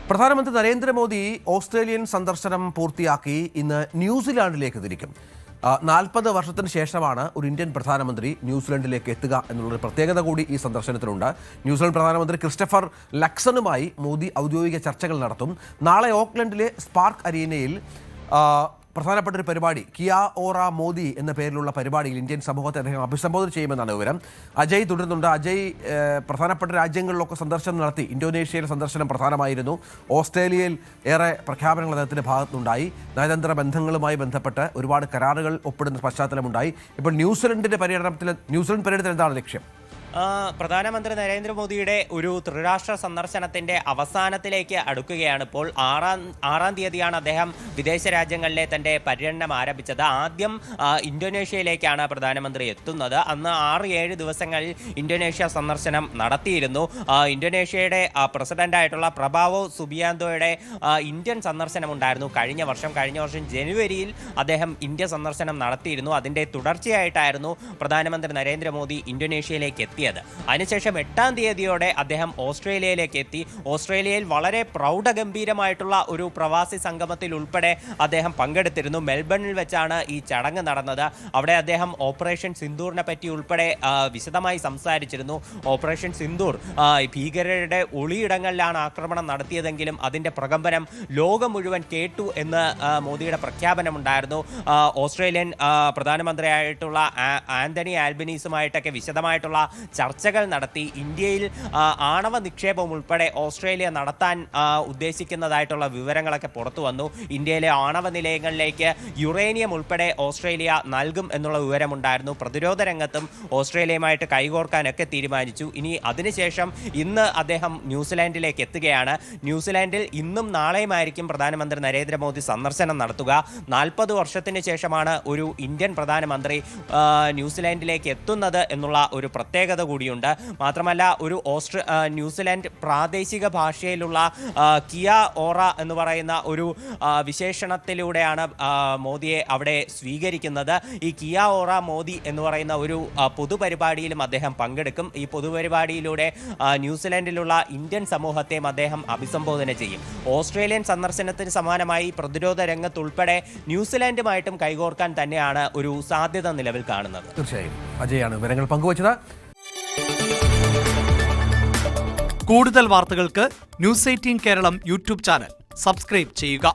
പ്രധാനമന്ത്രി നരേന്ദ്രമോദി ഓസ്ട്രേലിയൻ സന്ദർശനം പൂർത്തിയാക്കി ഇന്ന് ന്യൂസിലാൻഡിലേക്ക് തിരിക്കും. 40 വർഷത്തിന് ശേഷമാണ് ഒരു ഇന്ത്യൻ പ്രധാനമന്ത്രി ന്യൂസിലൻഡിലേക്ക് എത്തുക എന്നുള്ളൊരു പ്രത്യേകത കൂടി ഈ സന്ദർശനത്തിലുണ്ട്. ന്യൂസിലൻഡ് പ്രധാനമന്ത്രി ക്രിസ്റ്റഫർ ലക്സണുമായി മോദി ഔദ്യോഗിക ചർച്ചകൾ നടത്തും. നാളെ ഓക്ലൻഡിലെ സ്പാർക്ക് അരീനയിൽ പ്രധാനപ്പെട്ട ഒരു പരിപാടി, കിയാ ഓറ മോദി എന്ന പേരിലുള്ള പരിപാടിയിൽ ഇന്ത്യൻ സമൂഹത്തെ അദ്ദേഹം അഭിസംബോധന ചെയ്യുമെന്നാണ് വിവരം. അജയ് തുടരുന്നുണ്ട്. അജയ്, പ്രധാനപ്പെട്ട രാജ്യങ്ങളിലൊക്കെ സന്ദർശനം നടത്തി. ഇന്തോനേഷ്യയിൽ സന്ദർശനം പ്രധാനമായിരുന്നു. ഓസ്ട്രേലിയയിൽ ഏറെ പ്രഖ്യാപനങ്ങൾ അദ്ദേഹത്തിൻ്റെ ഭാഗത്തുനിന്നുണ്ടായി. നയതന്ത്ര ബന്ധങ്ങളുമായി ബന്ധപ്പെട്ട് ഒരുപാട് കരാറുകൾ ഒപ്പിടുന്ന പശ്ചാത്തലമുണ്ടായി. ഇപ്പോൾ ന്യൂസിലൻഡ് പര്യടനത്തിൽ എന്താണ് ലക്ഷ്യം? പ്രധാനമന്ത്രി നരേന്ദ്രമോദിയുടെ ഒരു ത്രിരാഷ്ട്ര സന്ദർശനത്തിന്റെ അവസാനത്തിലേക്ക് അടുക്കുകയാണ്. ഇപ്പോൾ ആറാം തീയതിയാണ് അദ്ദേഹം വിദേശ രാജ്യങ്ങളിലെ തന്റെ പര്യടനം ആരംഭിച്ചത്. ആദ്യം ഇന്തോനേഷ്യയിലേക്കാണ് പ്രധാനമന്ത്രി എത്തുന്നത്. അന്ന് 6-7 ദിവസങ്ങളിൽ ഇന്തോനേഷ്യ സന്ദർശനം നടത്തിയിരുന്നു. ഇന്തോനേഷ്യയുടെ പ്രസിഡന്റായിട്ടുള്ള പ്രഭാവോ സുബിയാന്തോയുടെ ഇന്ത്യൻ സന്ദർശനം ഉണ്ടായിരുന്നു കഴിഞ്ഞ വർഷം ജനുവരിയിൽ അദ്ദേഹം ഇന്ത്യ സന്ദർശനം നടത്തിയിരുന്നു. അതിന്റെ തുടർച്ചയായിട്ടായിരുന്നു പ്രധാനമന്ത്രി നരേന്ദ്രമോദി ഇന്തോനേഷ്യയിലേക്ക് എത്തിയത്. അതിനുശേഷം 8-ാം തീയതിയോടെ അദ്ദേഹം ഓസ്ട്രേലിയയിലേക്ക് എത്തി. ഓസ്ട്രേലിയയിൽ വളരെ പ്രൗഢഗംഭീരമായിട്ടുള്ള ഒരു പ്രവാസി സംഗമത്തിൽ ഉൾപ്പെടെ അദ്ദേഹം പങ്കെടുത്തിരുന്നു. മെൽബണിൽ വെച്ചാണ് ഈ ചടങ്ങ് നടന്നത്. അവിടെ അദ്ദേഹം ഓപ്പറേഷൻ സിന്ദൂറിനെ പറ്റി ഉൾപ്പെടെ വിശദമായി സംസാരിച്ചിരുന്നു. ഓപ്പറേഷൻ സിന്ദൂർ ഭീകരരുടെ ഒളിയിടങ്ങളിലാണ് ആക്രമണം നടത്തിയതെങ്കിലും അതിന്റെ പ്രകമ്പനം ലോകം മുഴുവൻ കേട്ടു എന്ന് മോദിയുടെ പ്രഖ്യാപനമുണ്ടായിരുന്നു. ഓസ്ട്രേലിയൻ പ്രധാനമന്ത്രിയായിട്ടുള്ള ആന്റണി ആൽബനീസുമായിട്ടൊക്കെ വിശദമായിട്ടുള്ള ചർച്ചകൾ നടത്തി. ഇന്ത്യയിൽ ആണവ നിക്ഷേപം ഉൾപ്പെടെ ഓസ്ട്രേലിയ നടത്താൻ ഉദ്ദേശിക്കുന്നതായിട്ടുള്ള വിവരങ്ങളൊക്കെ പുറത്തു വന്നു. ഇന്ത്യയിലെ ആണവ നിലയങ്ങളിലേക്ക് യുറേനിയം ഉൾപ്പെടെ ഓസ്ട്രേലിയ നൽകും എന്നുള്ള വിവരമുണ്ടായിരുന്നു. പ്രതിരോധ രംഗത്തും ഓസ്ട്രേലിയയുമായിട്ട് കൈകോർക്കാനൊക്കെ തീരുമാനിച്ചു. ഇനി അതിനുശേഷം ഇന്ന് അദ്ദേഹം ന്യൂസിലാൻഡിലേക്ക് എത്തുകയാണ്. ന്യൂസിലാൻഡിൽ ഇന്നും നാളെയുമായിരിക്കും പ്രധാനമന്ത്രി നരേന്ദ്രമോദി സന്ദർശനം നടത്തുക. 40 വർഷത്തിന് ശേഷമാണ് ഒരു ഇന്ത്യൻ പ്രധാനമന്ത്രി ന്യൂസിലാൻഡിലേക്ക് എത്തുന്നത് എന്നുള്ള ഒരു പ്രത്യേകത കൂടിയുണ്ട്. മാത്രമല്ല, ഒരു ന്യൂസിലാൻഡ് പ്രാദേശിക ഭാഷയിലുള്ള കിയാ ഓറ എന്ന് പറയുന്ന ഒരു വിശേഷണത്തിലൂടെയാണ് മോദിയെ അവിടെ സ്വീകരിക്കുന്നത്. ഈ കിയാ ഓറ മോദി എന്ന് പറയുന്ന ഒരു പൊതുപരിപാടിയിലും അദ്ദേഹം പങ്കെടുക്കും. ഈ പൊതുപരിപാടിയിലൂടെ ന്യൂസിലാൻഡിലുള്ള ഇന്ത്യൻ സമൂഹത്തെയും അദ്ദേഹം അഭിസംബോധന ചെയ്യും. ഓസ്ട്രേലിയൻ സന്ദർശനത്തിന് സമാനമായി പ്രതിരോധ രംഗത്തുൾപ്പെടെ ന്യൂസിലാൻഡുമായിട്ടും കൈകോർക്കാൻ തന്നെയാണ് ഒരു സാധ്യത നിലവിൽ കാണുന്നത്. തീർച്ചയായും അജയാണ് വിവരങ്ങൾ പങ്കുവച്ചത്. കൂടുതൽ വാർത്തകൾക്ക് News 18 Keralam YouTube channel subscribe ചെയ്യുക.